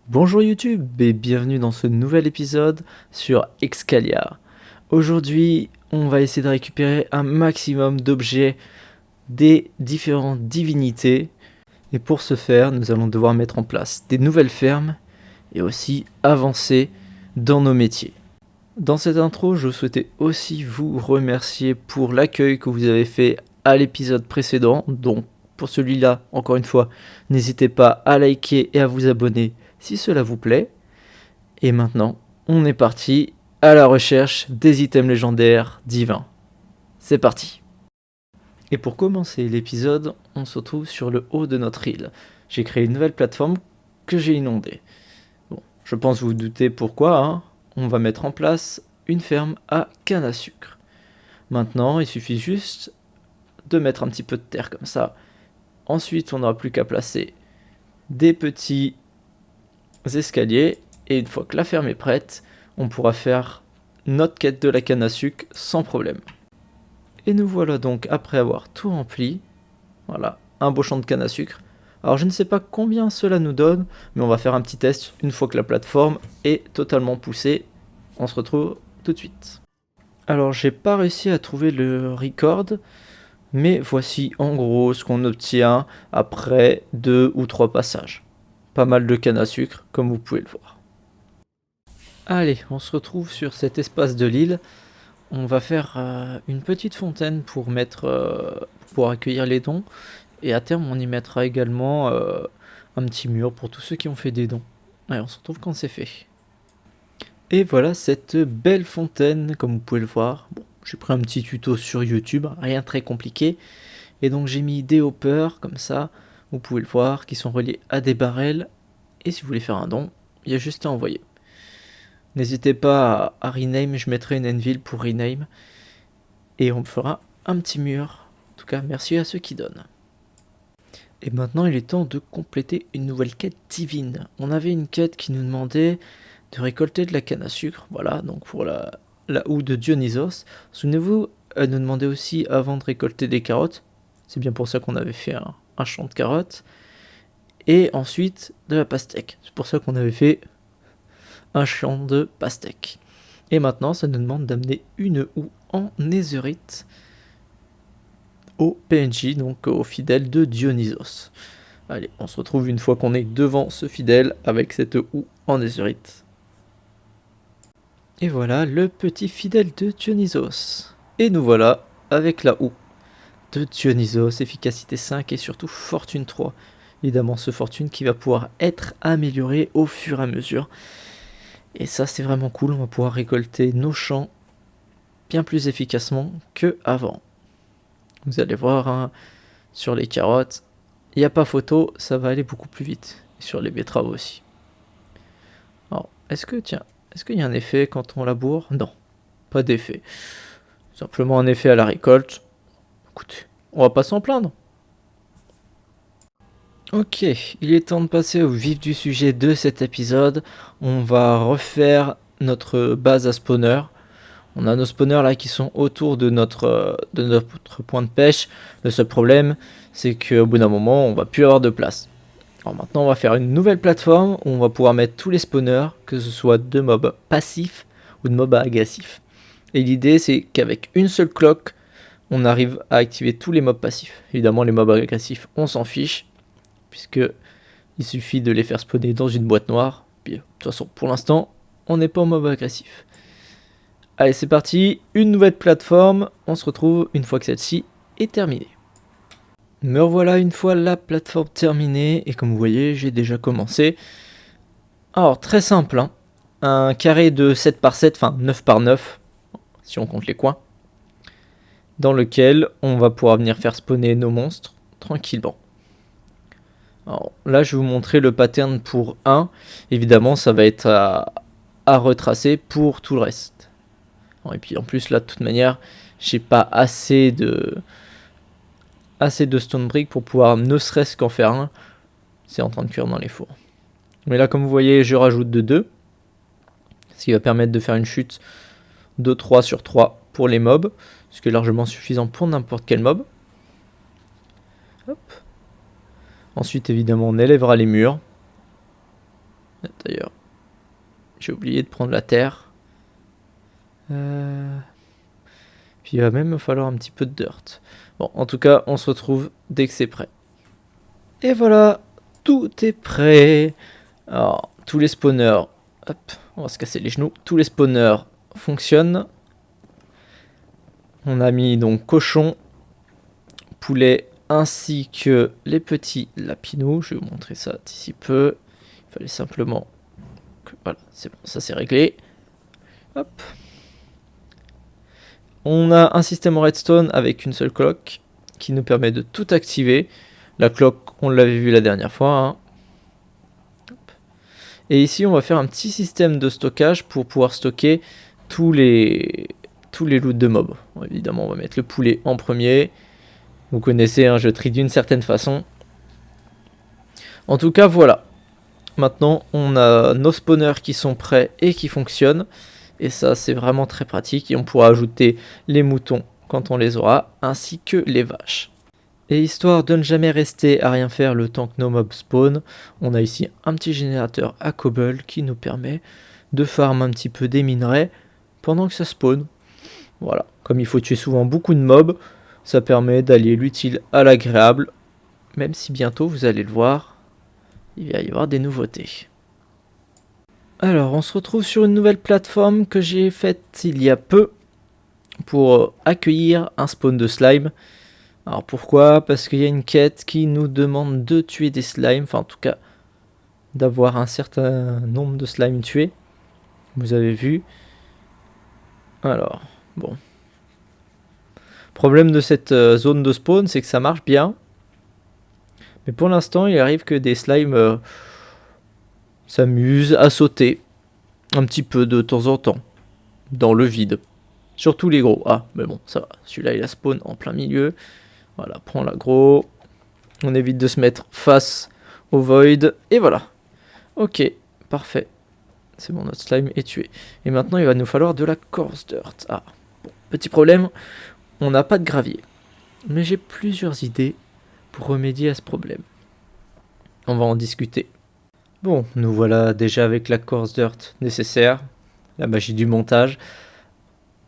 Bonjour YouTube et bienvenue dans ce nouvel épisode sur Excalia. Aujourd'hui, on va essayer de récupérer un maximum d'objets des différentes divinités. Et pour ce faire, nous allons devoir mettre en place des nouvelles fermes et aussi avancer dans nos métiers. Dans cette intro, je souhaitais aussi vous remercier pour l'accueil que vous avez fait à l'épisode précédent. Donc pour celui-là, encore une fois, n'hésitez pas à liker et à vous abonner si cela vous plaît. Et maintenant, on est parti à la recherche des items légendaires divins. C'est parti. Et pour commencer l'épisode, on se retrouve sur le haut de notre île. J'ai créé une nouvelle plateforme que j'ai inondée. Bon, je pense vous doutez pourquoi, hein. On va mettre en place une ferme à canne à sucre. Maintenant, il suffit juste de mettre un petit peu de terre comme ça. Ensuite, on n'aura plus qu'à placer des petits escaliers. Et une fois que la ferme est prête, on pourra faire notre quête de la canne à sucre sans problème. Et nous voilà donc après avoir tout rempli. Voilà, un beau champ de canne à sucre. Alors je ne sais pas combien cela nous donne, mais on va faire un petit test une fois que la plateforme est totalement poussée. On se retrouve tout de suite. Alors j'ai pas réussi à trouver le record, mais voici en gros ce qu'on obtient après 2 ou 3 passages. Pas mal de canne à sucre, comme vous pouvez le voir. Allez, on se retrouve sur cet espace de l'île. On va faire une petite fontaine pour accueillir les dons. Et à terme, on y mettra également un petit mur pour tous ceux qui ont fait des dons. Allez, on se retrouve quand c'est fait. Et voilà cette belle fontaine, comme vous pouvez le voir. Bon, j'ai pris un petit tuto sur YouTube, rien de très compliqué. Et donc j'ai mis des hoppers, comme ça, vous pouvez le voir, qui sont reliés à des barrels. Et si vous voulez faire un don, il y a juste à envoyer. N'hésitez pas à rename, je mettrai une anvil pour rename. Et on fera un petit mur. En tout cas, merci à ceux qui donnent. Et maintenant, il est temps de compléter une nouvelle quête divine. On avait une quête qui nous demandait de récolter de la canne à sucre. Voilà, donc pour la houe de Dionysos. Souvenez-vous, elle nous demandait aussi avant de récolter des carottes. C'est bien pour ça qu'on avait fait un champ de carottes. Et ensuite, de la pastèque. C'est pour ça qu'on avait fait un champ de pastèque. Et maintenant, ça nous demande d'amener une houe en netherite au PNJ, donc au fidèle de Dionysos. Allez, on se retrouve une fois qu'on est devant ce fidèle avec cette houe en netherite. Et voilà le petit fidèle de Dionysos. Et nous voilà avec la houe de Dionysos, efficacité 5 et surtout fortune 3. Évidemment, ce fortune qui va pouvoir être amélioré au fur et à mesure. Et ça, c'est vraiment cool, on va pouvoir récolter nos champs bien plus efficacement qu'avant. Vous allez voir, hein, sur les carottes, il n'y a pas photo, ça va aller beaucoup plus vite. Et sur les betteraves aussi. Alors, est-ce qu'il y a un effet quand on laboure? Non, pas d'effet. Simplement un effet à la récolte. Écoutez, on va pas s'en plaindre. Ok, il est temps de passer au vif du sujet de cet épisode. On va refaire notre base à spawner. On a nos spawners là qui sont autour de notre point de pêche. Le seul problème, c'est qu'au bout d'un moment, on va plus avoir de place. Alors maintenant, on va faire une nouvelle plateforme où on va pouvoir mettre tous les spawners, que ce soit de mobs passifs ou de mobs agressifs. Et l'idée, c'est qu'avec une seule cloque, on arrive à activer tous les mobs passifs. Évidemment, les mobs agressifs, on s'en fiche, puisque il suffit de les faire spawner dans une boîte noire. Puis, de toute façon, pour l'instant, on n'est pas en mob agressif. Allez, c'est parti, une nouvelle plateforme, on se retrouve une fois que celle-ci est terminée. Me revoilà une fois la plateforme terminée, et comme vous voyez, j'ai déjà commencé. Alors, très simple, hein. Un carré de 7 par 7, enfin 9 par 9, si on compte les coins, dans lequel on va pouvoir venir faire spawner nos monstres tranquillement. Alors là, je vais vous montrer le pattern pour 1. Évidemment, ça va être à retracer pour tout le reste. Et puis en plus, là, de toute manière, j'ai pas assez de stone brick pour pouvoir ne serait-ce qu'en faire un. C'est en train de cuire dans les fours. Mais là, comme vous voyez, je rajoute de 2. Ce qui va permettre de faire une chute de 3 sur 3 pour les mobs. Ce qui est largement suffisant pour n'importe quel mob. Hop. Ensuite, évidemment, on élèvera les murs. D'ailleurs, j'ai oublié de prendre la terre. Puis il va même me falloir un petit peu de dirt. Bon, en tout cas, on se retrouve dès que c'est prêt. Et voilà, tout est prêt. Alors, tous les spawners, hop, on va se casser les genoux. Tous les spawners fonctionnent. On a mis donc cochon, poulet, ainsi que les petits lapinous. Je vais vous montrer ça d'ici peu. Il fallait simplement que... Voilà, c'est bon, ça c'est réglé. Hop. On a un système en redstone avec une seule cloque qui nous permet de tout activer. La cloque, on l'avait vu la dernière fois. Hein. Et ici, on va faire un petit système de stockage pour pouvoir stocker tous les loots de mobs. Bon, évidemment, on va mettre le poulet en premier. Vous connaissez, hein, je trie d'une certaine façon. En tout cas, voilà. Maintenant, on a nos spawners qui sont prêts et qui fonctionnent. Et ça, c'est vraiment très pratique. Et on pourra ajouter les moutons quand on les aura, ainsi que les vaches. Et histoire de ne jamais rester à rien faire le temps que nos mobs spawn, on a ici un petit générateur à cobble qui nous permet de farm un petit peu des minerais pendant que ça spawn. Voilà, comme il faut tuer souvent beaucoup de mobs, ça permet d'allier l'utile à l'agréable, même si bientôt, vous allez le voir, il va y avoir des nouveautés. Alors, on se retrouve sur une nouvelle plateforme que j'ai faite il y a peu pour accueillir un spawn de slime. Alors pourquoi? Parce qu'il y a une quête qui nous demande de tuer des slimes, enfin en tout cas d'avoir un certain nombre de slimes tués. Vous avez vu. Alors, bon. Problème de cette zone de spawn, c'est que ça marche bien. Mais pour l'instant, il arrive que des slimes s'amusent à sauter un petit peu de temps en temps dans le vide. Surtout les gros. Ah, mais bon, ça va. Celui-là, il a spawn en plein milieu. Voilà, prends l'aggro. On évite de se mettre face au void. Et voilà. Ok, parfait. C'est bon, notre slime est tué. Et maintenant, il va nous falloir de la coarse dirt. Ah, bon, petit problème. On n'a pas de gravier. Mais j'ai plusieurs idées pour remédier à ce problème. On va en discuter. Bon, nous voilà déjà avec la coarse dirt nécessaire. La magie du montage.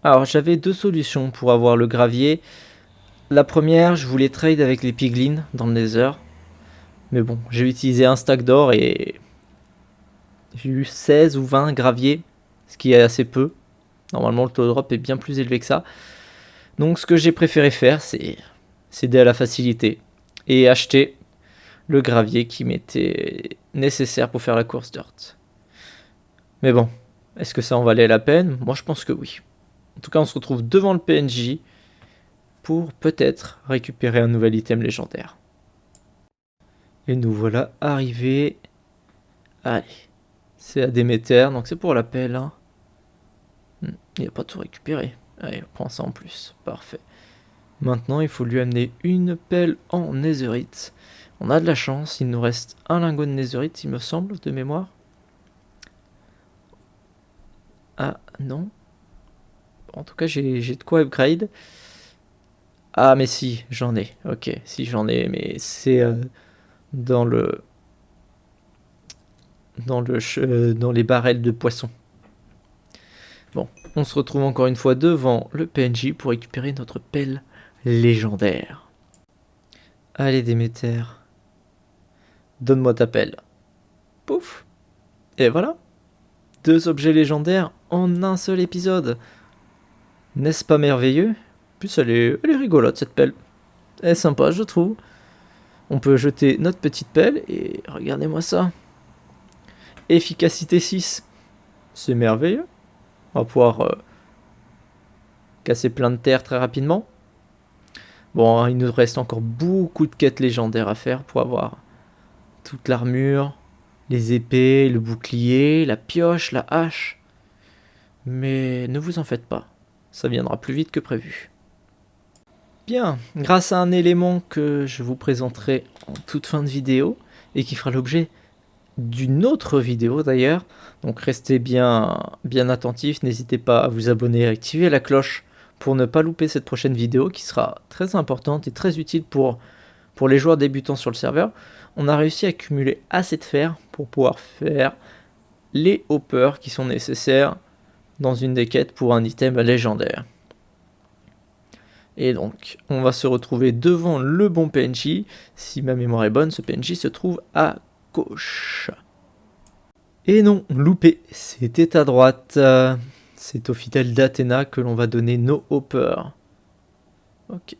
Alors, j'avais deux solutions pour avoir le gravier. La première, je voulais trade avec les piglins dans le nether. Mais bon, j'ai utilisé un stack d'or et j'ai eu 16 ou 20 graviers, ce qui est assez peu. Normalement, le taux de drop est bien plus élevé que ça. Donc, ce que j'ai préféré faire, c'est céder à la facilité et acheter le gravier qui m'était nécessaire pour faire la course dirt. Mais bon, est-ce que ça en valait la peine? Moi, je pense que oui. En tout cas, on se retrouve devant le PNJ pour peut-être récupérer un nouvel item légendaire. Et nous voilà arrivés. Allez, c'est à Déméter, donc c'est pour la pelle. Hein. Il n'y a pas tout récupéré. Allez, on prend ça en plus. Parfait. Maintenant, il faut lui amener une pelle en netherite. On a de la chance, il nous reste un lingot de netherite, il me semble, de mémoire. Ah, non. En tout cas, j'ai de quoi upgrade. Ah, mais si, j'en ai. Ok, si, j'en ai, mais c'est dans les barrels de poissons. Bon, on se retrouve encore une fois devant le PNJ pour récupérer notre pelle légendaire. Allez, Déméter. Donne-moi ta pelle. Pouf. Et voilà. 2 objets légendaires en un seul épisode. N'est-ce pas merveilleux? En plus, elle est rigolote, cette pelle. Elle est sympa, je trouve. On peut jeter notre petite pelle et regardez-moi ça. Efficacité 6. C'est merveilleux. On va pouvoir casser plein de terre très rapidement. Bon, hein, il nous reste encore beaucoup de quêtes légendaires à faire pour avoir toute l'armure, les épées, le bouclier, la pioche, la hache. Mais ne vous en faites pas, ça viendra plus vite que prévu. Bien, grâce à un élément que je vous présenterai en toute fin de vidéo, et qui fera l'objet d'une autre vidéo d'ailleurs, donc restez bien attentifs, n'hésitez pas à vous abonner et à activer la cloche pour ne pas louper cette prochaine vidéo qui sera très importante et très utile pour les joueurs débutants sur le serveur. On a réussi à accumuler assez de fer pour pouvoir faire les hoppers qui sont nécessaires dans une des quêtes pour un item légendaire. Et donc, on va se retrouver devant le bon PNJ. Si ma mémoire est bonne, ce PNJ se trouve à gauche. Et non, loupé, c'était à droite. C'est au fidèle d'Athéna que l'on va donner nos hoppers. Ok.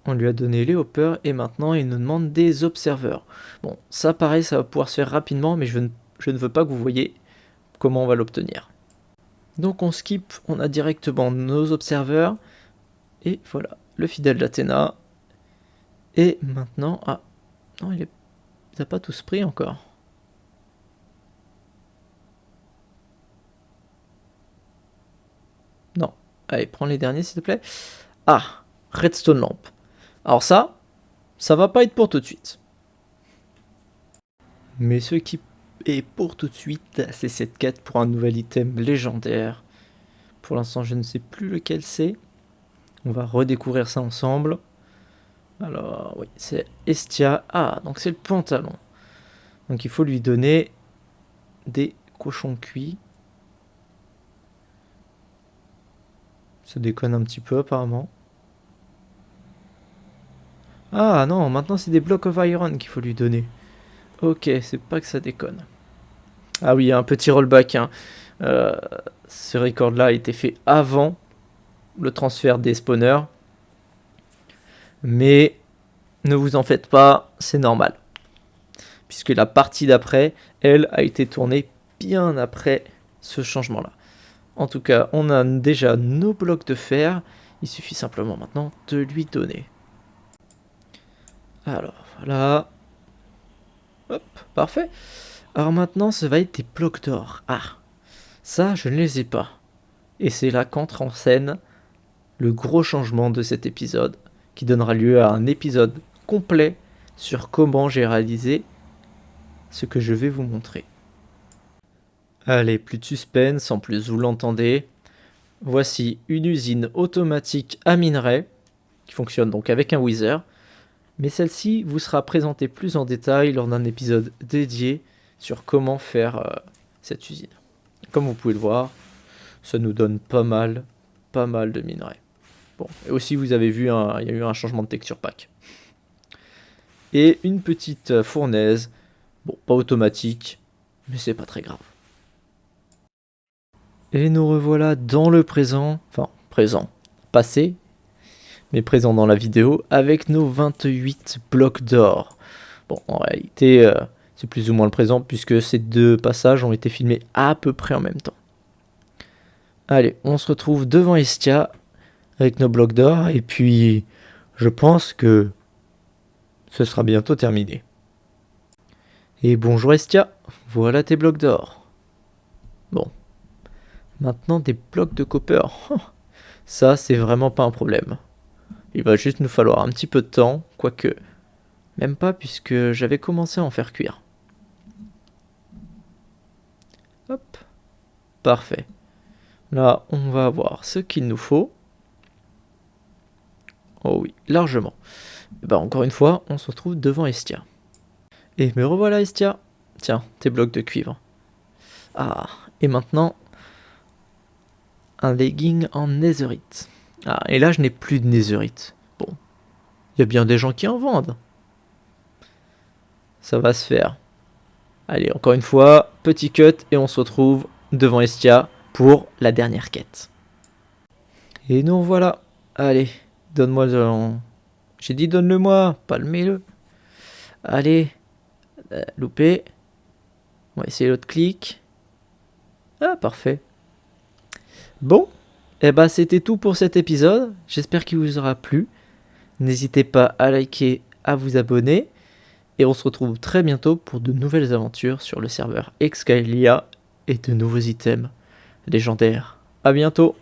On lui a donné les hoppers et maintenant il nous demande des observeurs. Bon, ça pareil, ça va pouvoir se faire rapidement, mais je ne veux pas que vous voyez comment on va l'obtenir. Donc on skip, on a directement nos observeurs. Et voilà, le fidèle d'Athéna. Et maintenant... Ah, non, il n'a pas tous pris encore. Non. Allez, prends les derniers, s'il te plaît. Ah, Redstone Lamp. Alors ça va pas être pour tout de suite. Mais ce qui est pour tout de suite, c'est cette quête pour un nouvel item légendaire. Pour l'instant, je ne sais plus lequel c'est. On va redécouvrir ça ensemble. Alors, oui, c'est Estia. Ah, donc c'est le pantalon. Donc il faut lui donner des cochons cuits. Ça déconne un petit peu apparemment. Ah non, maintenant c'est des blocs of iron qu'il faut lui donner. Ok, c'est pas que ça déconne. Ah oui, un petit rollback. Hein. Ce record-là a été fait avant le transfert des spawners. Mais ne vous en faites pas, c'est normal. Puisque la partie d'après, elle, a été tournée bien après ce changement-là. En tout cas, on a déjà nos blocs de fer. Il suffit simplement maintenant de lui donner. Alors, voilà. Hop, parfait. Alors maintenant, ça va être des blocs d'or. Ah, ça, je ne les ai pas. Et c'est là qu'entre en scène le gros changement de cet épisode, qui donnera lieu à un épisode complet sur comment j'ai réalisé ce que je vais vous montrer. Allez, plus de suspense, en plus vous l'entendez. Voici une usine automatique à minerai, qui fonctionne donc avec un Wither. Mais celle-ci vous sera présentée plus en détail lors d'un épisode dédié sur comment faire cette usine. Comme vous pouvez le voir, ça nous donne pas mal de minerais. Bon, et aussi vous avez vu, il y a eu un changement de texture pack. Et une petite fournaise, bon, pas automatique, mais c'est pas très grave. Et nous revoilà dans le présent, enfin présent, passé, mais présent dans la vidéo, avec nos 28 blocs d'or. Bon, en réalité, c'est plus ou moins le présent, puisque ces deux passages ont été filmés à peu près en même temps. Allez, on se retrouve devant Estia, avec nos blocs d'or, et puis je pense que ce sera bientôt terminé. Et bonjour Estia, voilà tes blocs d'or. Bon, maintenant des blocs de copper, ça c'est vraiment pas un problème. Il va juste nous falloir un petit peu de temps, quoique même pas puisque j'avais commencé à en faire cuire. Hop, parfait. Là, on va avoir ce qu'il nous faut. Oh oui, largement. Et ben, encore une fois, on se retrouve devant Estia. Et me revoilà Estia. Tiens, tes blocs de cuivre. Ah, et maintenant, un legging en netherite. Ah, et là, je n'ai plus de netherite. Bon, il y a bien des gens qui en vendent. Ça va se faire. Allez, encore une fois, petit cut et on se retrouve devant Estia pour la dernière quête. Et nous voilà. Allez, donne-moi le... J'ai dit donne-le-moi, palmez-le. Allez, loupé. On va essayer l'autre clic. Ah, parfait. Bon, et bah c'était tout pour cet épisode. J'espère qu'il vous aura plu. N'hésitez pas à liker, à vous abonner. Et on se retrouve très bientôt pour de nouvelles aventures sur le serveur Excalia et de nouveaux items légendaires. A bientôt!